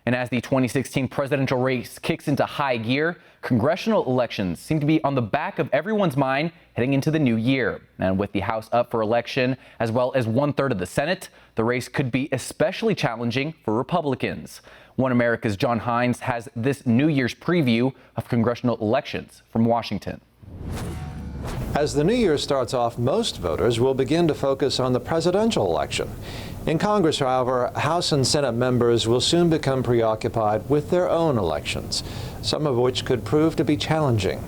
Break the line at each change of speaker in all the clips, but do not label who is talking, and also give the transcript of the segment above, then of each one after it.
And as the 2016 presidential race kicks into high gear, congressional elections seem to be on the back of everyone's mind heading into the new year. And with the House up for election, as well as 1/3 of the Senate, the race could be especially challenging for Republicans. One America's John Hines has this New Year's preview of congressional elections from Washington.
As the new year starts off, most voters will begin to focus on the presidential election. In Congress, however, House and Senate members will soon become preoccupied with their own elections, some of which could prove to be challenging.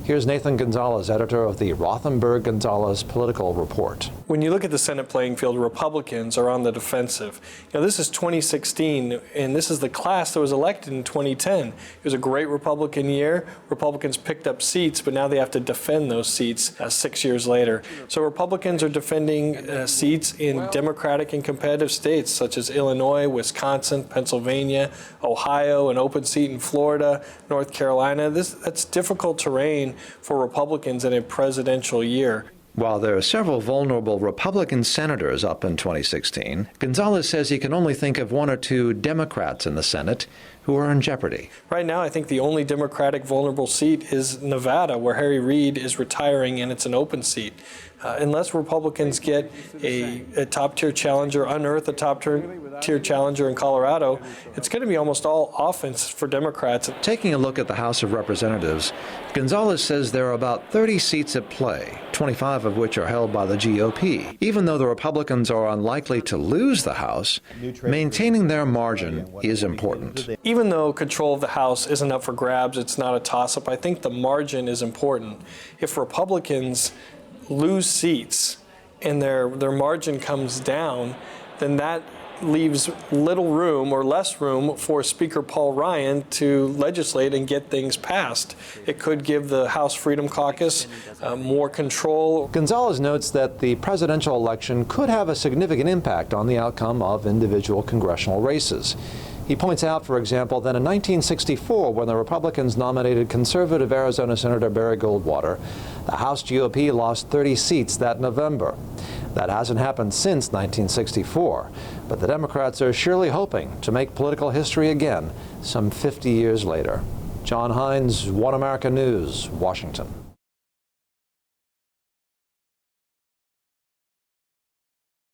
Here's Nathan Gonzalez, editor of the Rothenberg-Gonzales Political Report.
When you look at the Senate playing field, Republicans are on the defensive. This is 2016, and this is the class that was elected in 2010. It was a great Republican year. Republicans picked up seats, but now they have to defend those seats 6 years later. So Republicans are defending seats in Democratic and competitive states, such as Illinois, Wisconsin, Pennsylvania, Ohio, an open seat in Florida, North Carolina. That's difficult terrain for Republicans in a presidential year.
While there are several vulnerable Republican senators up in 2016, Gonzalez says he can only think of one or two Democrats in the Senate who are in jeopardy.
Right now, I think the only Democratic vulnerable seat is Nevada, where Harry Reid is retiring, and it's an open seat. Unless Republicans get a top-tier challenger, unearth a top-tier challenger in Colorado, it's going to be almost all offense for Democrats.
Taking a look at the House of Representatives, Gonzalez says there are about 30 seats at play, 25 of which are held by the GOP. Even though the Republicans are unlikely to lose the House, maintaining their margin is important.
Even though control of the House isn't up for grabs, it's not a toss-up, I think the margin is important. If Republicans lose seats and their margin comes down, then that leaves little room or less room for Speaker Paul Ryan to legislate and get things passed. It could give the House Freedom Caucus more control.
Gonzalez notes that the presidential election could have a significant impact on the outcome of individual congressional races. He points out, for example, that in 1964, when the Republicans nominated conservative Arizona Senator Barry Goldwater, the House GOP lost 30 seats that November. That hasn't happened since 1964, but the Democrats are surely hoping to make political history again some 50 years later. John Hines, One America News, Washington.